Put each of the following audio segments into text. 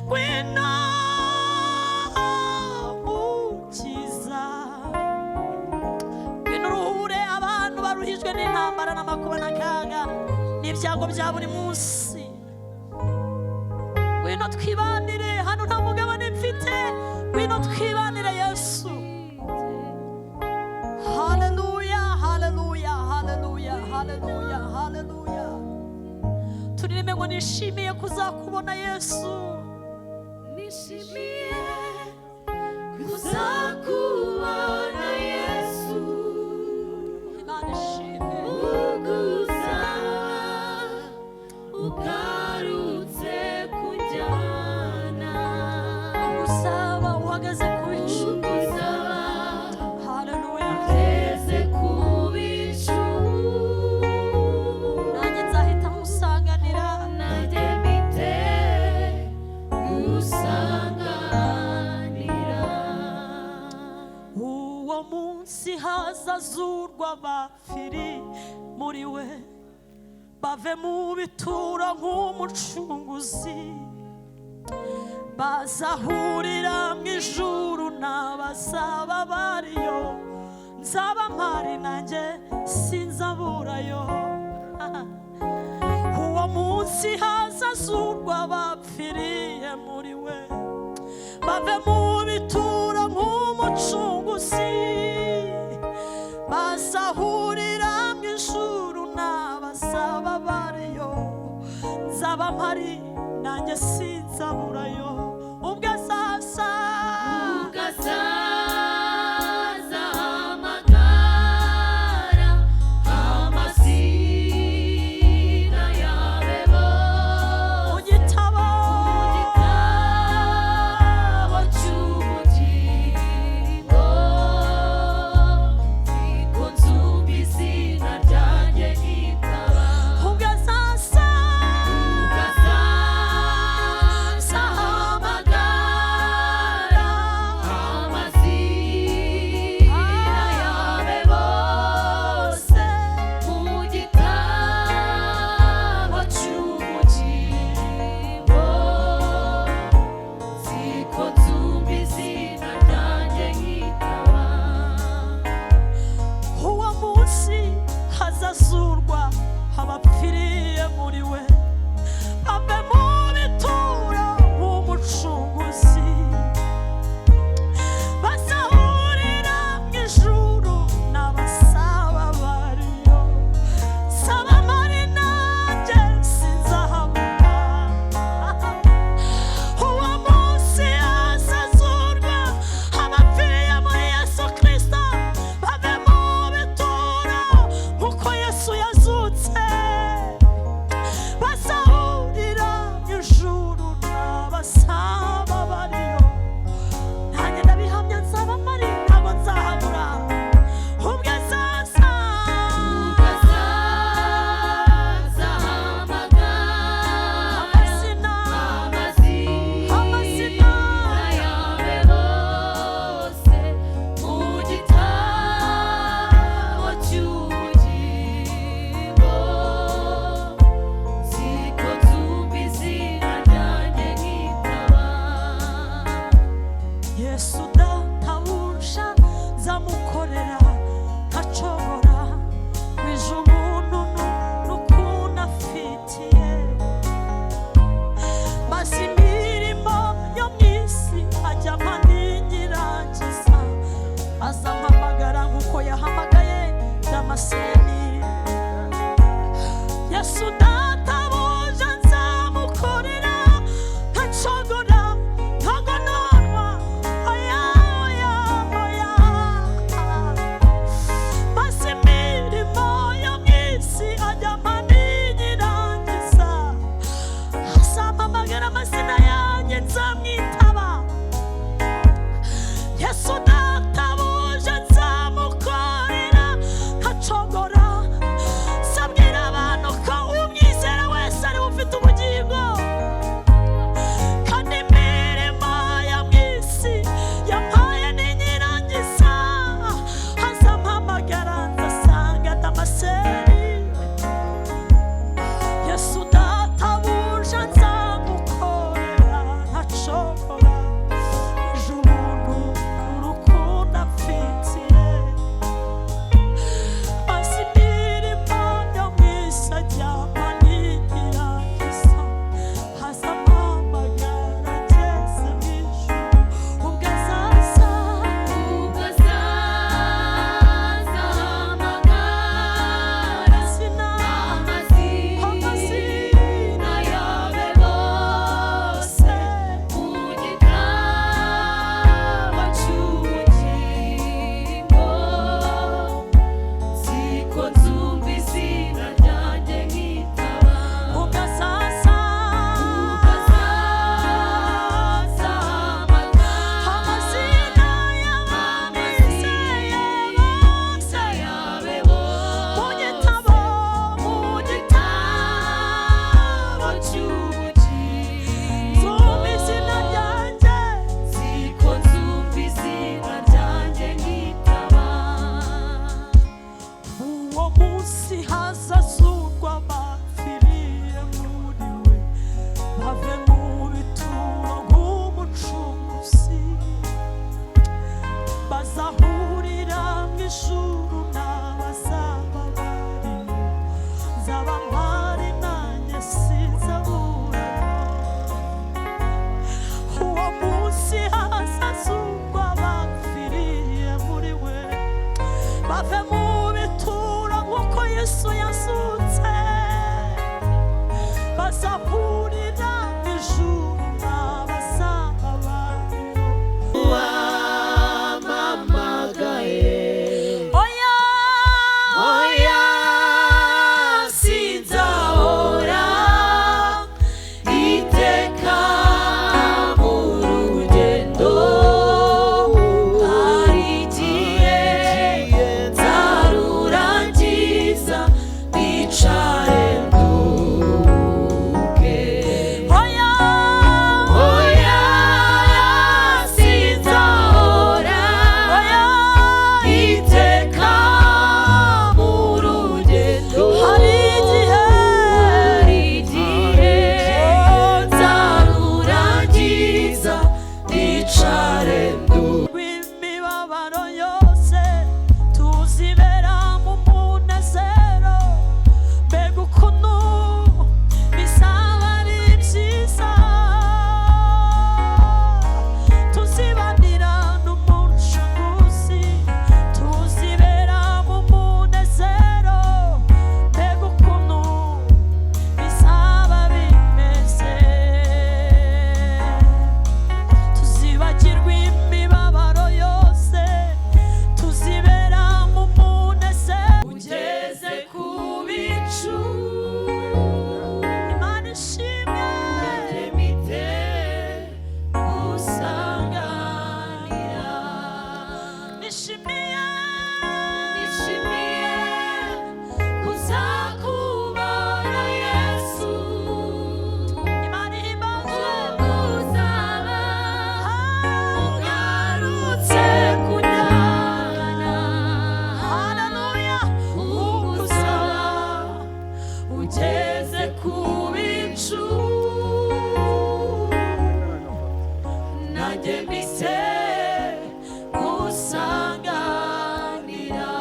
ngwino ukiza, ngwino uruhure abantu baruhijwe n'intambara n'amakuba n'akaga n'ibyago bya buri munsi. Ngwino twibanire, hano nta mugabane mfite, ngwino twibanire Yesu. Haleluya, haleluya, haleluya, haleluya, haleluya. Turirimbe ngo nishimiye kuzakubona Yesu, nishimiye kuzakubona Yesu, Imana ishimwe. uguza ugarutse kunjyana, Ugusaba uhagaze ku bicu, ugusaba haleluya. ugeze ku bicu, Nanjye nzahita musanganira, nanjye mpite gusanganira. uwo munsi hazazurwa abapfiri muri we, bave mu bituro nk'umucunguzi, bazahurira mu ijuru n'abazaba bariyo, nzaba mpari nanjye sinzaburayo. Uwo munsi hazazurwa abapfiriye muri we, bave mu bituro nk'umucunguzi, bazahurira mu ijuru n'abazaba bariyo, nzaba mpari nanjye sinzaburayo. Ubwo azaza Ugasaza amagara amazina yawe mu bose gitabo mu gitabo cy'ubugingo, niko nzumva izina ryanjye ryitaba. ubwo azaza Ugasaza amagara amazina yawe bose mu gitabo cy'ubugingo, nziko nzumva izina ryanjye nkitaba. uwo munsi hazazurwa abapfiriye muri we, bave mu bituro nk'umucunguzi, bazahurira mu ijuru n'abasaba bariyo, saba mari nanjye sinzahabura. Uwo munsi hazazurwa abapfiriye muri Yesu Kristo, bave mu bituro nk'uko Yesu yazutse, bazahurira mu ijuru n'abasaba bariyo, nanjye ndabihamya nzaba mpari ntabwo nzahabura. Ubwo azaza Ugasaza amagara amazina amazina yawe bose mu gitabo cy'ubugingo, nziko nzumva izina ryanjye nkitaba. Yesu databuja nzamukorera ntacogora, wije umuntu n'ukuntu afitiye, maze imirimo yo mu isi ajya mpaninyirangiza, azampamagara nk'uko yahamagaye Damascene. Yesu databuja nzamukorera ntacogora, ntagononwa, oya oya oya, maze imirimo yo mu isi ajya mpaninyirangiza, azampamagara amazina yanjye nzamwitaba. Yesu databuja nzamukorera ntacogora, sabwira abantu ko umwizera wese ariwe ufite ubugingo, kandi imirimo yo mu isi yampaye n'inyirangiza, azampamagara nzasanga Damascene. Yesu databuja nzamukorera bave mu bituro nk'uko Yesu yasutse, bazahurira ijuru n'abasabana. wamamagaye Oya, oya sinzahora iteka mu rugendo, hari igihe nzarurangiza nicare nduke. oya, Oya sinzahora oya, iteka mu rugendo, hari igihe nzarurangiza nicare nduke. rw'imibabaro yose tuzibera mu munezero, mbega ukuntu bizaba ari byiza, tuzibanira n'umucunguzi, tuzibera mu munezero, mbega ukuntu bizaba bimeze, tuzibagirwa imibabaro yose, tuzibera mu munezero. Ugeze ku bicu Imana ishimwe, mite gusanganira, nishimiye nishimiye kuzakubona Yesu, Imana ihimbazwe, uzaba ugarutse kunjyana, haleluya, ugusaba ugeze ku bicu, nanjye mpise gusanganira.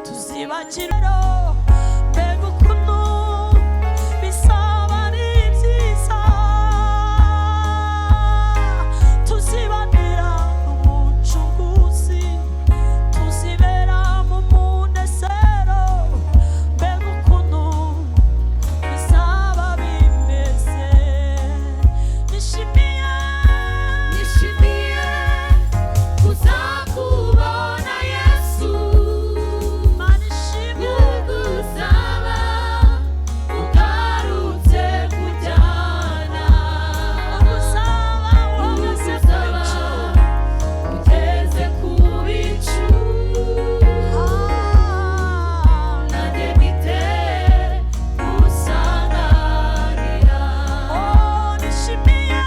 tuzibagirwa mbega ukuntu bizaba ari byiza, tuzibanira n'umucunguzi, tuzibera mu munezero, mbega ukuntu bizaba bimeze, nishimiye Nishimiye kuzakubona Yesu, Imana ishimwe, ugusaba ugarutse kunjyana, ugusaba uhagaze ku bicu, ugeze ku bicu, nanjye mpite gusanganira. nishimiye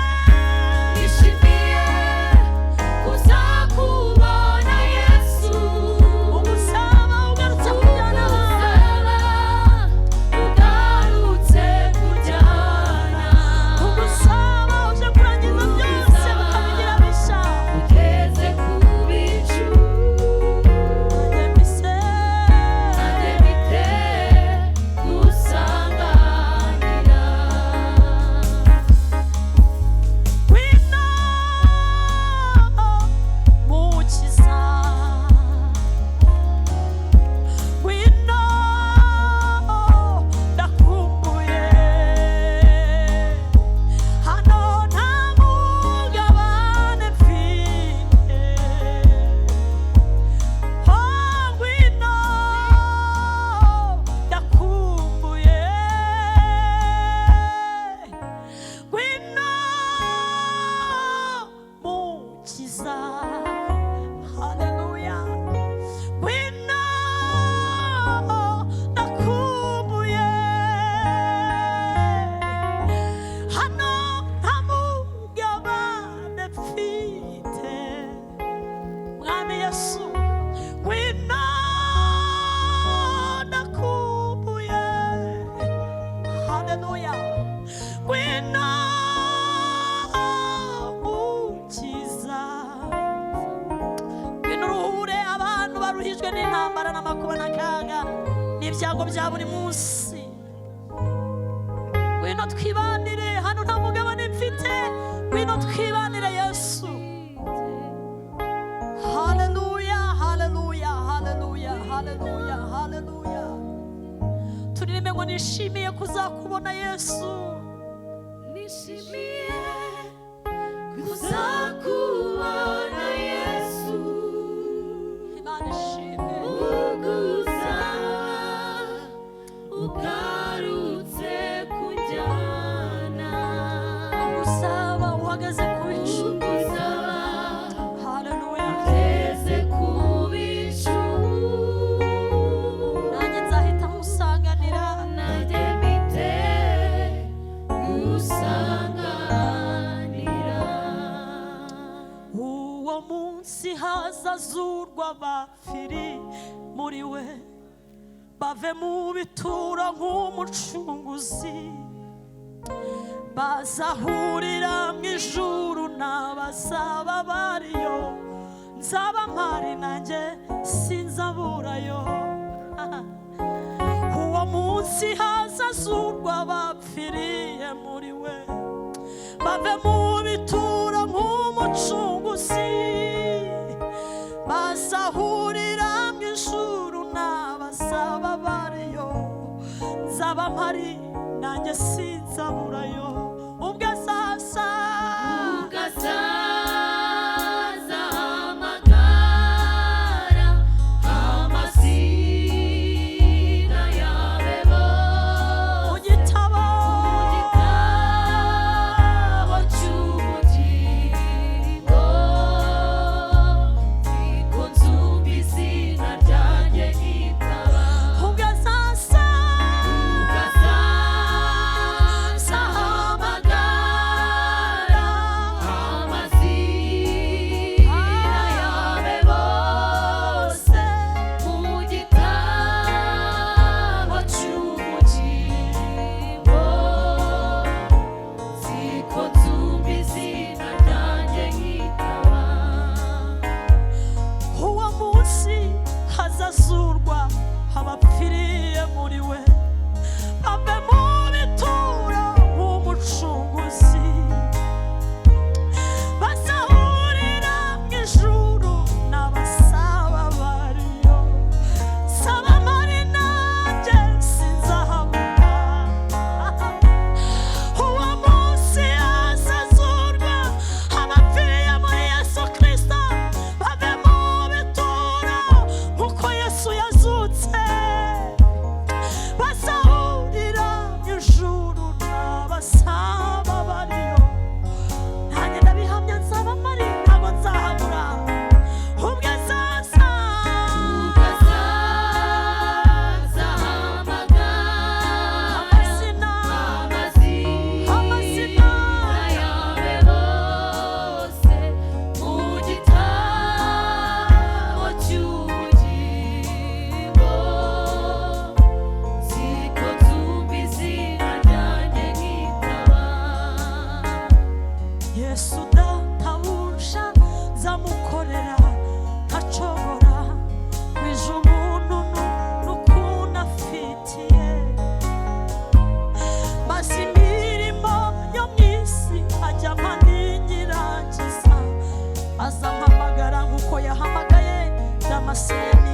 Nishimiye kuzakubona Yesu, ugusaba ugarutse kujyana, ugarutse kunjyana, ugusaba uje kurangiza byose ukabigira bishya, ugeze ku bicu, nanjye mbise nanjye mpite gusanganira. wino mukiza, wino ndakumbuye, hano nta mugabane mfite, wino ndakumbuye, wino mukiza, haleluya, wino ndakumbuye, hano nta mugabane mfite, mwami Yesu, wino ndakumbuye, haleluya, wino mukiza, wino uruhure abantu baruhijwe n'intambara n'amakuba n'akaga n'ibyago bya buri munsi, wino twibanire, hano nta mugabane mfite, wino twibanire Yesu, haleluya. haleluya haleluya turirimbe ngo nishimiye kuzakubona Yesu nishimiye kuzakubona Yesu Imana ishimwe uguza ugarutse kunjyana ugusaba uhagaze ku bicu ugusaba haleluya ugeze ku bicu nanjye nzahita musanganira nanjye mpite gusanganira uwo munsi hazazurwa abapfiri muri we bave mu bituro nk'umucunguzi bazahurira mu ijuru n'abazaba bariyo nzaba mpari nanjye sinzaburayo uwo munsi hazazurwa abapfiriye muri we bave mu bituro nk'umucunguzi bazahurira mu ijuru n'abazaba bariyo nzaba mpari nanjye sinzaburayo ubwo azaza ugasaza amagara amazina yawe mu gitabo igitabo cy'ubugingo niko nzumva izina ryanjye nkitaba ubwo azaza ugasaza amagara amazina yawe bose mu gitabo cy'ubugingo siko nzumva izina ryanjye nkitaba uwo munsi hazazurwa abapfiriye muri we bave mu bituro nk'umucunguzi bazahurira mu ijuru n'abasaba bariyo saba mari nanjye sinzahabura uwo munsi hazazurwa abapfiriye muri Yesu Kristo bave mu bituro nk'uko Yesu yazutse bazahurira mu ijuru n'abasaba bariyo nanjye ndabihamya nzaba mpari ntabwo nzahabura ubwo azaza ugasaza amagara amazina amazina yawe bose mu gitabo cy'ubugingo siko nzumva izina ryanjye nkitaba Yesu databuja nzamukorera ntacogora wije umuntu n'ukuntu afitiye maze imirimo yo mu isi ajya mpaninyirangiza azampamagara nk'uko yahamagaye Damascene